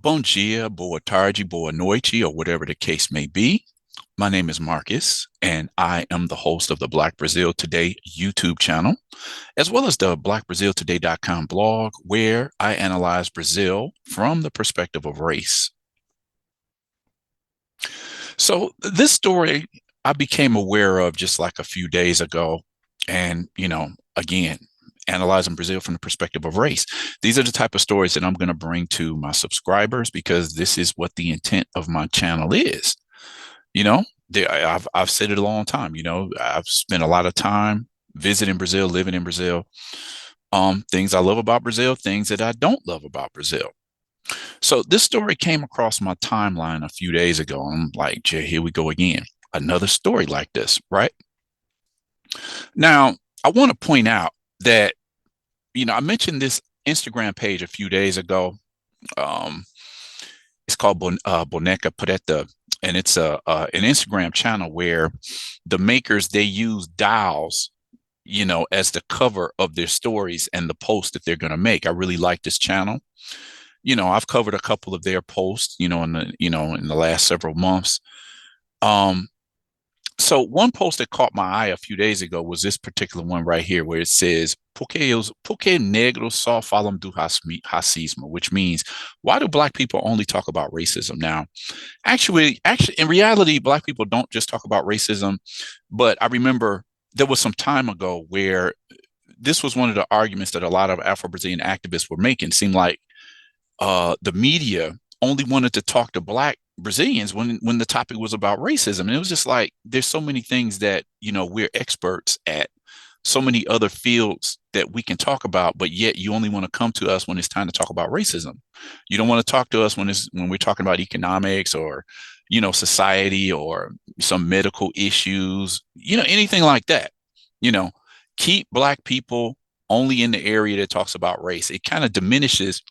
Bom dia, boa tarde, boa noite, or whatever the case may be. My name is Marcus, and I am the host of the Black Brazil Today YouTube channel, as well as the blackbraziltoday.com blog, where I analyze Brazil from the perspective of race. So, this story I became aware of just like a few days ago. And, again, analyzing Brazil from the perspective of race. These are the type of stories that I'm going to bring to my subscribers because this is what the intent of my channel is. You know, I've said it a long time. I've spent a lot of time visiting Brazil, living in Brazil. Things I love about Brazil, things that I don't love about Brazil. So this story came across my timeline a few days ago. I'm like, Jay, here we go again. Another story like this, right? Now, I want to point out that, I mentioned this Instagram page a few days ago. Um, it's called Boneca Preta, and it's an Instagram channel where the makers, they use dolls, as the cover of their stories and the posts that they're going to make. I really like this channel. I've covered a couple of their posts, in the last several months. So one post that caught my eye a few days ago was this particular one right here, where it says, Porque negros só falam do racismo, which means, why do Black people only talk about racism? Now, actually, in reality, Black people don't just talk about racism, but I remember there was some time ago where this was one of the arguments that a lot of Afro-Brazilian activists were making. It seemed like the media only wanted to talk to Black Brazilians when the topic was about racism. And it was just like, there's so many things that, we're experts at, so many other fields that we can talk about, but yet you only want to come to us when it's time to talk about racism. You don't want to talk to us when we're talking about economics or, society or some medical issues, anything like that. You know, keep Black people only in the area that talks about race. It kind of diminishes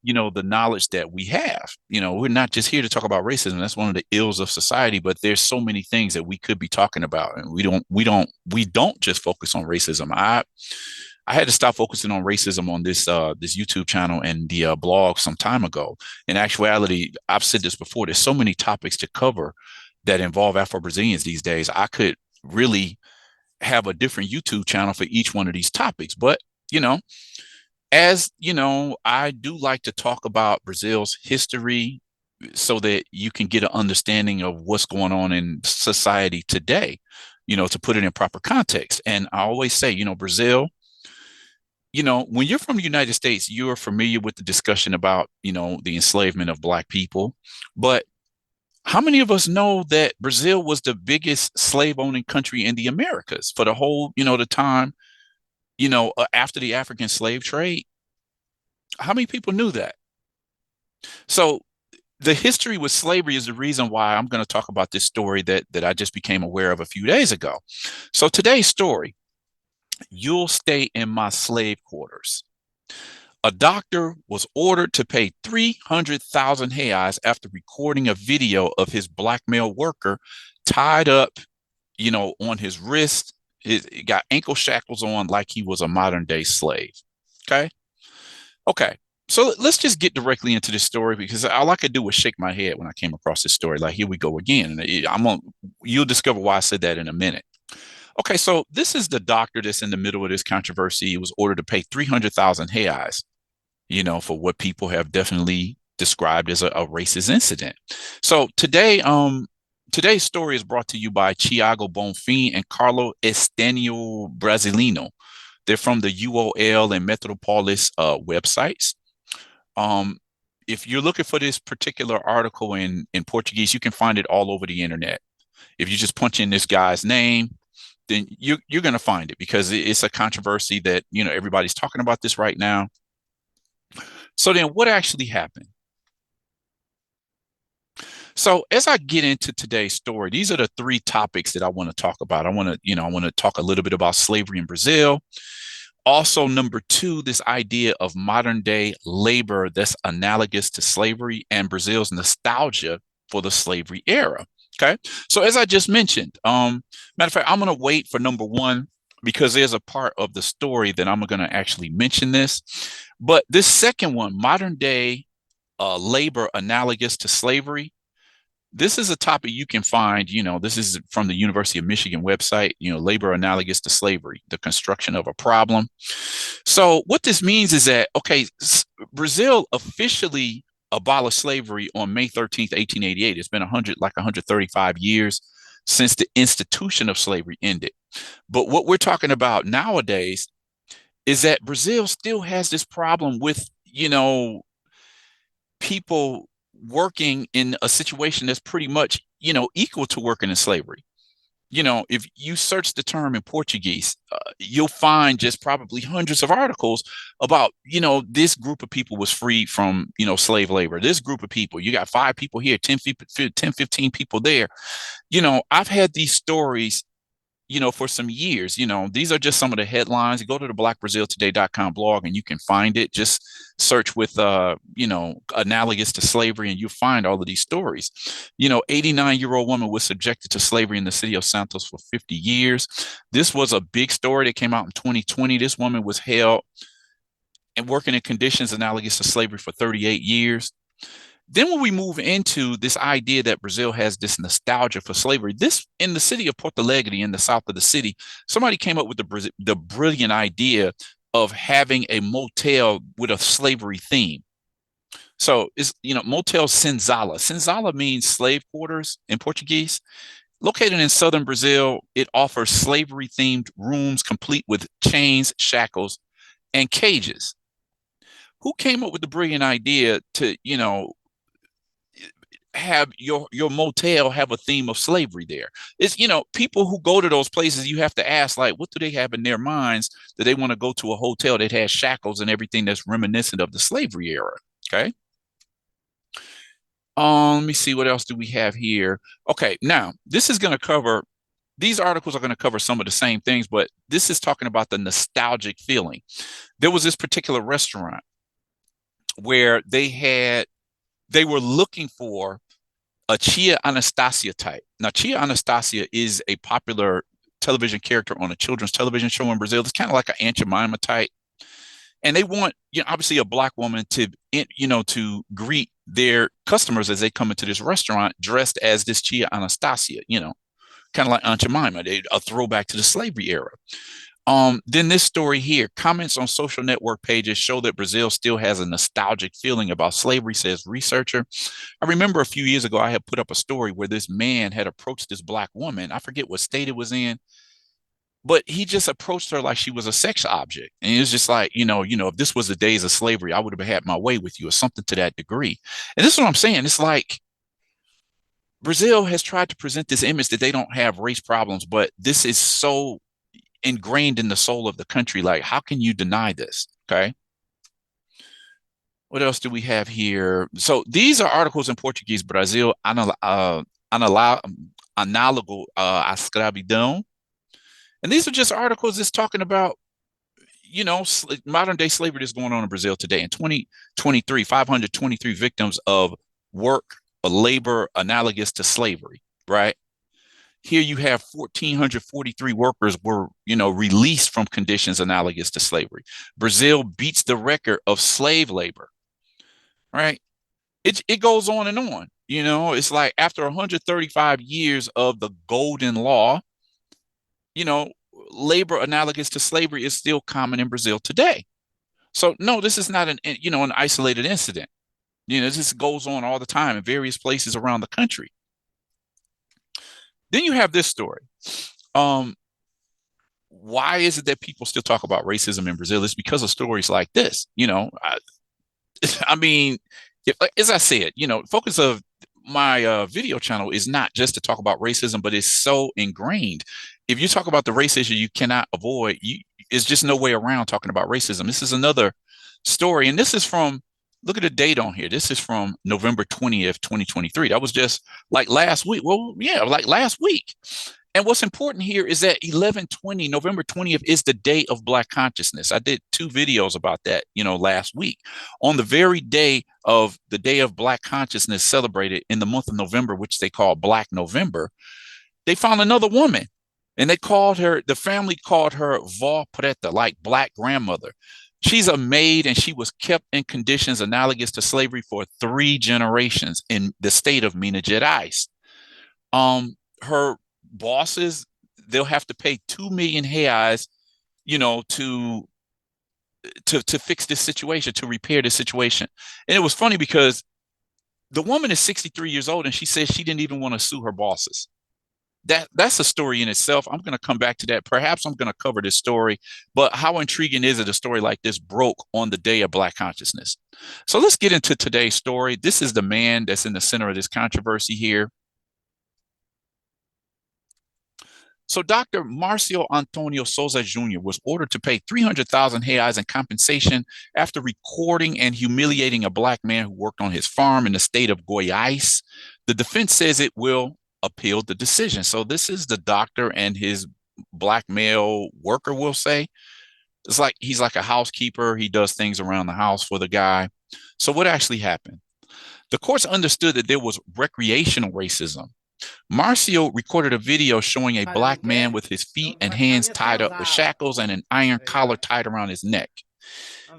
the knowledge that we have. We're not just here to talk about racism. That's one of the ills of society, but there's so many things that we could be talking about, and we don't just focus on racism. I had to stop focusing on racism on this YouTube channel and the blog some time ago. In actuality, I've said this before, there's so many topics to cover that involve Afro-Brazilians these days. I could really have a different YouTube channel for each one of these topics, but as you know, I do like to talk about Brazil's history so that you can get an understanding of what's going on in society today, to put it in proper context. And I always say, Brazil, when you're from the United States, you're familiar with the discussion about, the enslavement of Black people. But how many of us know that Brazil was the biggest slave owning country in the Americas for the whole, the time, after the African slave trade? How many people knew that? So the history with slavery is the reason why I'm going to talk about this story that I just became aware of a few days ago. So today's story, you'll stay in my slave quarters. A doctor was ordered to pay 300,000 reais after recording a video of his Black male worker tied up, on his wrist. He got ankle shackles on like he was a modern day slave. Okay. Okay. So let's just get directly into this story, because all I could do was shake my head when I came across this story. Like, here we go again. You'll discover why I said that in a minute. Okay, so this is the doctor that's in the middle of this controversy. He was ordered to pay 300,000 reais, for what people have definitely described as a racist incident. So today's story is brought to you by Thiago Bonfim and Carlo Estenio Brasilino. They're from the UOL and Metropolis websites. If you're looking for this particular article in Portuguese, you can find it all over the internet. If you just punch in this guy's name, then you're going to find it, because it's a controversy that, everybody's talking about this right now. So then what actually happened? So as I get into today's story, these are the three topics that I want to talk about. I want to talk a little bit about slavery in Brazil. Also, number two, this idea of modern day labor that's analogous to slavery and Brazil's nostalgia for the slavery era. Okay. So as I just mentioned, matter of fact, I'm going to wait for number one, because there's a part of the story that I'm going to actually mention this. But this second one, modern day labor analogous to slavery. This is a topic you can find, this is from the University of Michigan website, labor analogous to slavery, the construction of a problem. So what this means is that, okay, Brazil officially abolished slavery on May 13th, 1888. It's been 135 years since the institution of slavery ended. But what we're talking about nowadays is that Brazil still has this problem with, people working in a situation that's pretty much, equal to working in slavery. If you search the term in Portuguese, you'll find just probably hundreds of articles about, this group of people was freed from, slave labor. This group of people, you got 5 people here, 15 people there. I've had these stories, for some years. These are just some of the headlines. You go to the blackbraziltoday.com blog and you can find it. Just search with, analogous to slavery and you'll find all of these stories. 89-year-old woman was subjected to slavery in the city of Santos for 50 years. This was a big story that came out in 2020. This woman was held and working in conditions analogous to slavery for 38 years. Then when we move into this idea that Brazil has this nostalgia for slavery, this in the city of Porto Alegre, in the south of the city, somebody came up with the brilliant idea of having a motel with a slavery theme. So it's, Motel Senzala. Senzala means slave quarters in Portuguese. Located in southern Brazil, it offers slavery-themed rooms complete with chains, shackles, and cages. Who came up with the brilliant idea to, have your motel have a theme of slavery there? It's, people who go to those places, you have to ask, like, what do they have in their minds that they want to go to a hotel that has shackles and everything that's reminiscent of the slavery era? Okay. Let me see, what else do we have here? Okay, now this is going to cover, these articles are going to cover some of the same things, but this is talking about the nostalgic feeling. There was this particular restaurant where they were looking for a Tia Anastasia type. Now, Tia Anastasia is a popular television character on a children's television show in Brazil. It's kind of like an Aunt Jemima type. And they want, obviously a Black woman to, to greet their customers as they come into this restaurant dressed as this Tia Anastasia, kind of like Aunt Jemima, a throwback to the slavery era. Then this story here, comments on social network pages show that Brazil still has a nostalgic feeling about slavery, says researcher. I remember a few years ago, I had put up a story where this man had approached this Black woman. I forget what state it was in, but he just approached her like she was a sex object. And it was just like, if this was the days of slavery, I would have had my way with you, or something to that degree. And this is what I'm saying. It's like Brazil has tried to present this image that they don't have race problems, but this is so ingrained in the soul of the country. Like, how can you deny this? Okay. What else do we have here? So these are articles in Portuguese. Brazil análogo à escravidão. And these are just articles that's talking about, modern day slavery that's going on in Brazil today. In 2023, 523 victims of work or labor analogous to slavery, right? Here you have 1,443 workers were, released from conditions analogous to slavery. Brazil beats the record of slave labor, right? It goes on and on. It's like after 135 years of the golden law, labor analogous to slavery is still common in Brazil today. So no, this is not an isolated incident. This goes on all the time in various places around the country. Then you have this story. Why is it that people still talk about racism in Brazil? It's because of stories like this. I mean, as I said, focus of my video channel is not just to talk about racism, but it's so ingrained. If you talk about the race issue, you cannot avoid. It's just no way around talking about racism. This is another story, and this is from. Look at the date on here. This is from November 20th, 2023. That was just like last week. Well, yeah, like last week. And what's important here is that 11/20, November 20th, is the day of Black consciousness. I did 2 videos about that, last week. On the very day of the Day of Black Consciousness celebrated in the month of November, which they call Black November, they found another woman. And the family called her Vó Preta, like Black grandmother. She's a maid and she was kept in conditions analogous to slavery for 3 generations in the state of Minas Gerais. Her bosses, they'll have to pay 2 million reais, to fix this situation, to repair this situation. And it was funny because the woman is 63 years old and she says she didn't even want to sue her bosses. That's a story in itself. I'm going to come back to that. Perhaps I'm going to cover this story, but how intriguing is it a story like this broke on the day of Black consciousness? So let's get into today's story. This is the man that's in the center of this controversy here. So Dr. Marcio Antonio Souza Jr. was ordered to pay 300,000 reais in compensation after recording and humiliating a Black man who worked on his farm in the state of Goiás. The defense says it will appeal the decision. So this is the doctor and his Black male worker, we'll say. It's like he's like a housekeeper. He does things around the house for the guy. So what actually happened? The courts understood that there was recreational racism. Marcio recorded a video showing a Black man with his feet and hands tied up with shackles and an iron collar tied around his neck.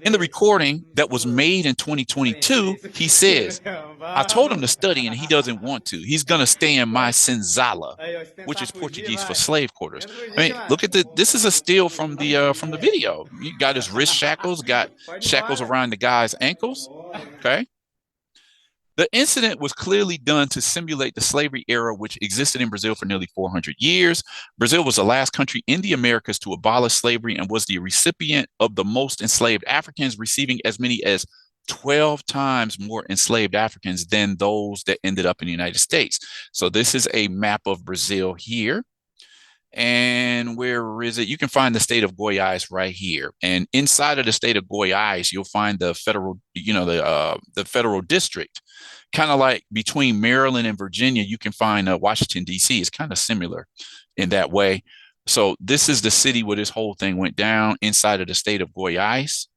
In the recording that was made in 2022, he says, I told him to study and he doesn't want to. He's going to stay in my senzala, which is Portuguese for slave quarters. I mean, look at this is a still from the video. You got his wrist shackles, got shackles around the guy's ankles. Okay. The incident was clearly done to simulate the slavery era, which existed in Brazil for nearly 400 years. Brazil was the last country in the Americas to abolish slavery and was the recipient of the most enslaved Africans, receiving as many as 12 times more enslaved Africans than those that ended up in the United States. So this is a map of Brazil here. And where is it? You can find the state of Goiás right here. And inside of the state of Goiás, you'll find the federal, the federal district. Kind of like between Maryland and Virginia, you can find Washington, D.C. It's kind of similar in that way. So this is the city where this whole thing went down inside of the state of Goiás.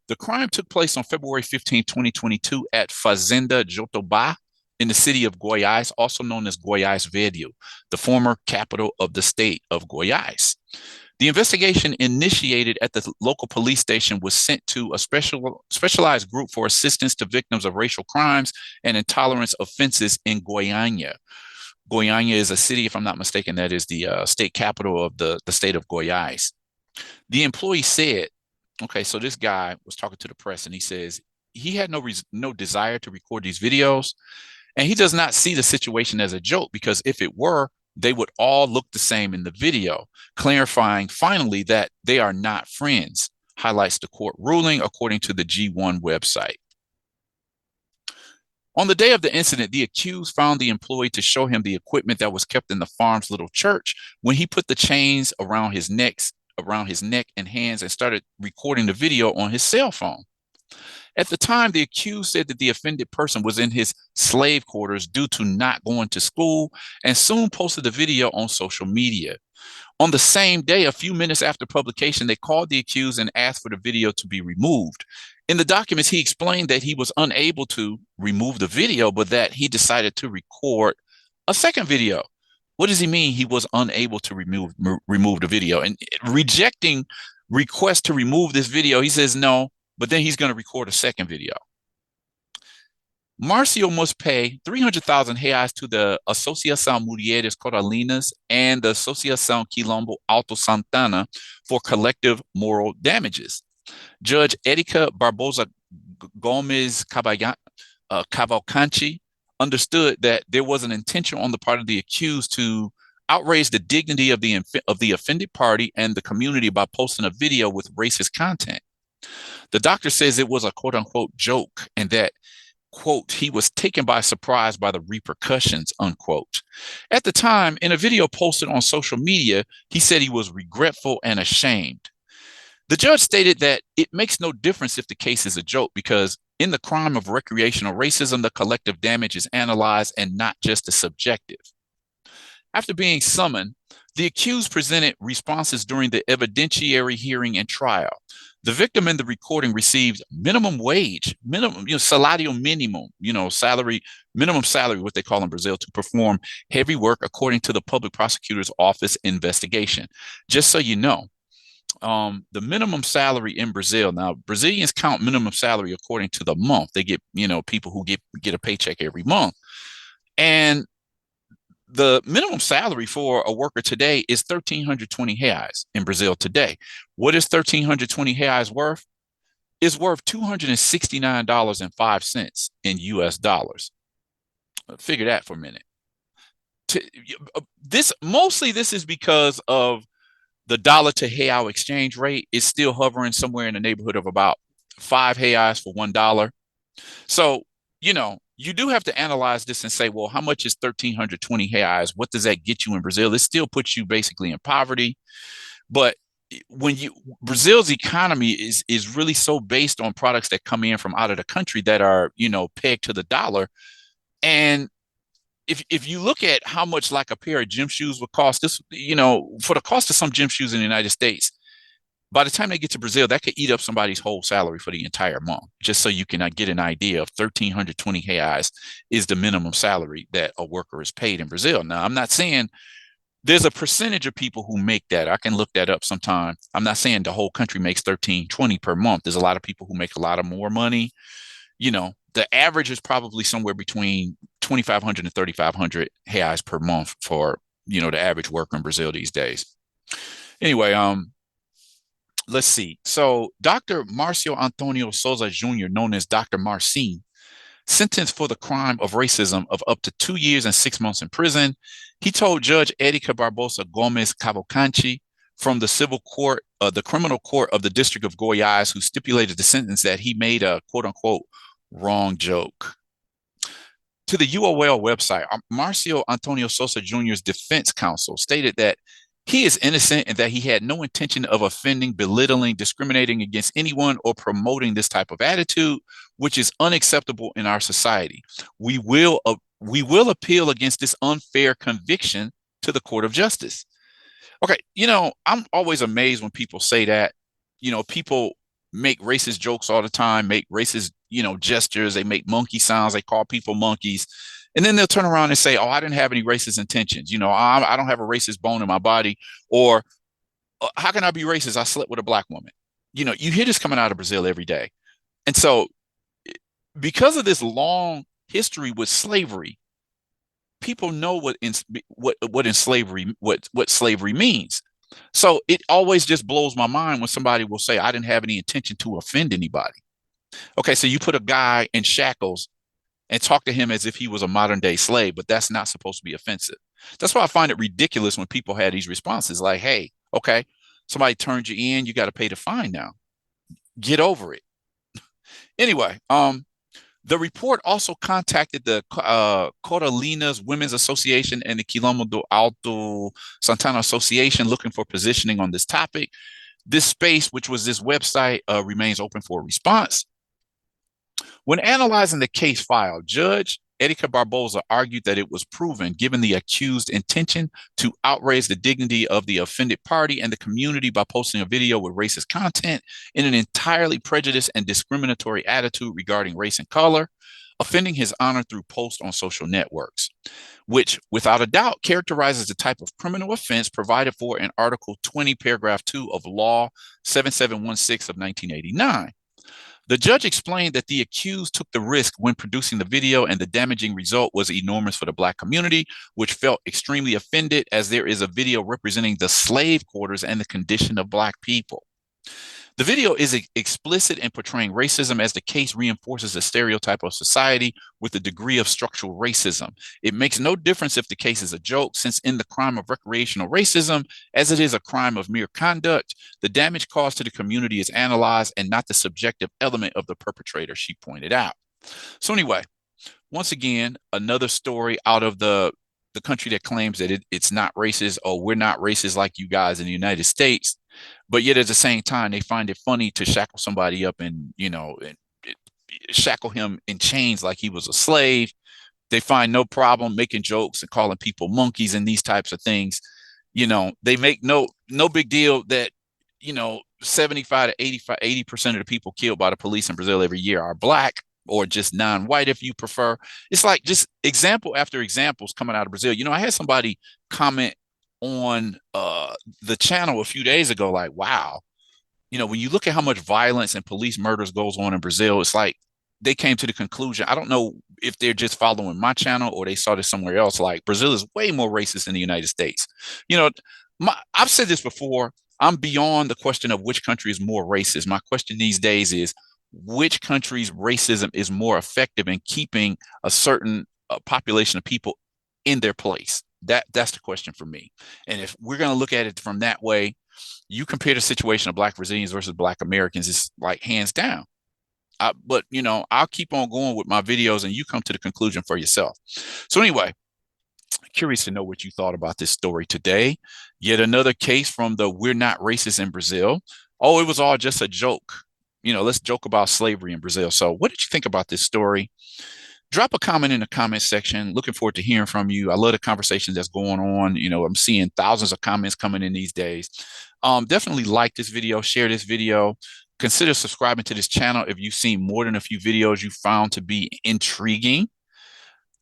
The crime took place on February 15, 2022 at Fazenda Jotobá in the city of Goiás, also known as Goiás Velho, the former capital of the state of Goiás. The investigation initiated at the local police station was sent to a specialized group for assistance to victims of racial crimes and intolerance offenses in Goiânia. Goiânia is a city, if I'm not mistaken, that is the state capital of the state of Goiás. The employee said, okay, so this guy was talking to the press and he says he had no desire to record these videos. And he does not see the situation as a joke because if it were, they would all look the same in the video, clarifying finally that they are not friends, highlights the court ruling according to the G1 website. On the day of the incident, the accused found the employee to show him the equipment that was kept in the farm's little church when he put the chains around his neck and hands and started recording the video on his cell phone. At the time, the accused said that the offended person was in his slave quarters due to not going to school and soon posted the video on social media. On the same day, a few minutes after publication, they called the accused and asked for the video to be removed. In the documents, he explained that he was unable to remove the video, but that he decided to record a second video. What does he mean he was unable to remove the video? And rejecting requests to remove this video, he says no, but then he's going to record a second video. Marcio must pay 300,000 reais to the Associação Mulheres Coralinas and the Associação Quilombo Alto Santana for collective moral damages. Judge Erika Barbosa Gomes Cavalcanti understood that there was an intention on the part of the accused to outrage the dignity of the offended party and the community by posting a video with racist content. The doctor says it was a quote unquote joke and that, quote, he was taken by surprise by the repercussions, unquote. At the time, in a video posted on social media, he said he was regretful and ashamed. The judge stated that it makes no difference if the case is a joke because in the crime of recreational racism, the collective damage is analyzed and not just the subjective. After being summoned, the accused presented responses during the evidentiary hearing and trial. The victim in the recording received minimum wage, salario minimum, minimum salary, what they call in Brazil, to perform heavy work according to the public prosecutor's office investigation. Just so you know, The minimum salary in Brazil. Now, Brazilians count minimum salary according to the month. They get, people who get a paycheck every month. And the minimum salary for a worker today is 1,320 reais in Brazil today. What is 1,320 reais worth? It's worth $269.05 in US dollars. Figure that for a minute. This is because of the dollar to real exchange rate is still hovering somewhere in the neighborhood of about 5 reais for $1. So, you do have to analyze this and say, well, how much is 1,320 reais? What does that get you in Brazil? It still puts you basically in poverty. But when Brazil's economy is really so based on products that come in from out of the country that are, pegged to the dollar. And if you look at how much like a pair of gym shoes would cost, this, for the cost of some gym shoes in the United States, by the time they get to Brazil, that could eat up somebody's whole salary for the entire month. Just so you can get an idea of 1,320 reais is the minimum salary that a worker is paid in Brazil. Now, I'm not saying there's a percentage of people who make that. I can look that up sometime. I'm not saying the whole country makes 1,320 per month. There's a lot of people who make a lot of more money. The average is probably somewhere between 2,500 and 3,500 reais per month for, the average worker in Brazil these days. Anyway, let's see. So Dr. Marcio Antonio Souza Jr., known as Dr. Marcin, sentenced for the crime of racism of up to 2 years and 6 months in prison. He told Judge Erika Barbosa Gomes Cavalcanti from the civil court, the criminal court of the District of Goiás, who stipulated the sentence, that he made a quote unquote wrong joke. To the UOL website, Marcio Antonio Souza Jr.'s defense counsel stated that he is innocent and that he had no intention of offending, belittling, discriminating against anyone, or promoting this type of attitude, which is unacceptable in our society. We will appeal against this unfair conviction to the Court of Justice. Okay, I'm always amazed when people say that. People make racist jokes all the time, make racist, gestures. They make monkey sounds. They call people monkeys. And then they'll turn around and say, oh, I didn't have any racist intentions. I don't have a racist bone in my body. Or how can I be racist? I slept with a black woman. You hear this coming out of Brazil every day. And so because of this long history with slavery, people know what slavery means. So it always just blows my mind when somebody will say, I didn't have any intention to offend anybody. Okay, so you put a guy in shackles and talk to him as if he was a modern day slave, but that's not supposed to be offensive. That's why I find it ridiculous when people have these responses like, hey, okay, somebody turned you in, you got to pay the fine now. Get over it. Anyway, the report also contacted the Coralinas Women's Association and the Quilombo do Alto Santana Association looking for positioning on this topic. This space, which was this website, remains open for a response. When analyzing the case file, Judge Erika Barbosa argued that it was proven, given the accused intention to outrage the dignity of the offended party and the community by posting a video with racist content in an entirely prejudiced and discriminatory attitude regarding race and color, offending his honor through posts on social networks, which, without a doubt, characterizes the type of criminal offense provided for in Article 20, Paragraph 2 of Law 7716 of 1989. The judge explained that the accused took the risk when producing the video, and the damaging result was enormous for the Black community, which felt extremely offended as there is a video representing the slave quarters and the condition of Black people. The video is explicit in portraying racism, as the case reinforces a stereotype of society with a degree of structural racism. It makes no difference if the case is a joke, since in the crime of recreational racism, as it is a crime of mere conduct, the damage caused to the community is analyzed and not the subjective element of the perpetrator, she pointed out. So anyway, once again, another story out of the country that claims that it's not racist, or we're not racist like you guys in the United States. But yet at the same time, they find it funny to shackle somebody up and, shackle him in chains like he was a slave. They find no problem making jokes and calling people monkeys and these types of things. They make no big deal that, 75 to 80% of the people killed by the police in Brazil every year are Black, or just non-white if you prefer. It's like just example after examples coming out of Brazil. I had somebody comment on the channel a few days ago like, wow, when you look at how much violence and police murders goes on in Brazil, it's like they came to the conclusion. I don't know if they're just following my channel or they saw this somewhere else. Like Brazil is way more racist than the United States. You know, I've said this before. I'm beyond the question of which country is more racist. My question these days is which country's racism is more effective in keeping a certain population of people in their place. That's the question for me. And if we're going to look at it from that way, you compare the situation of Black Brazilians versus Black Americans, it's like hands down. But I'll keep on going with my videos, and you come to the conclusion for yourself. So anyway, curious to know what you thought about this story today. Yet another case from the "we're not racist in Brazil." Oh, it was all just a joke. Let's joke about slavery in Brazil. So, what did you think about this story? Drop a comment in the comment section. Looking forward to hearing from you. I love the conversation that's going on. I'm seeing thousands of comments coming in these days. Definitely like this video, share this video. Consider subscribing to this channel if you've seen more than a few videos you found to be intriguing.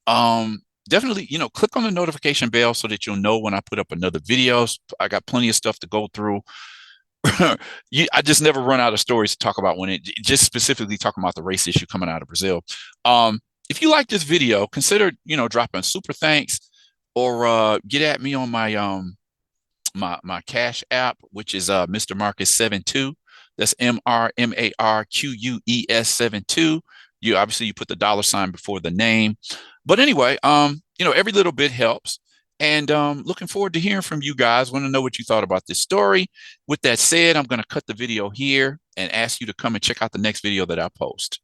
Definitely, click on the notification bell so that you'll know when I put up another videos. I got plenty of stuff to go through. I just never run out of stories to talk about when it just specifically talking about the race issue coming out of Brazil. If you like this video, consider, dropping super thanks or get at me on my Cash app, which is Mr. Marcus 72. That's MrMarquez 72. You put the $ before the name. But anyway, every little bit helps. And looking forward to hearing from you guys. Want to know what you thought about this story. With that said, I'm going to cut the video here and ask you to come and check out the next video that I post.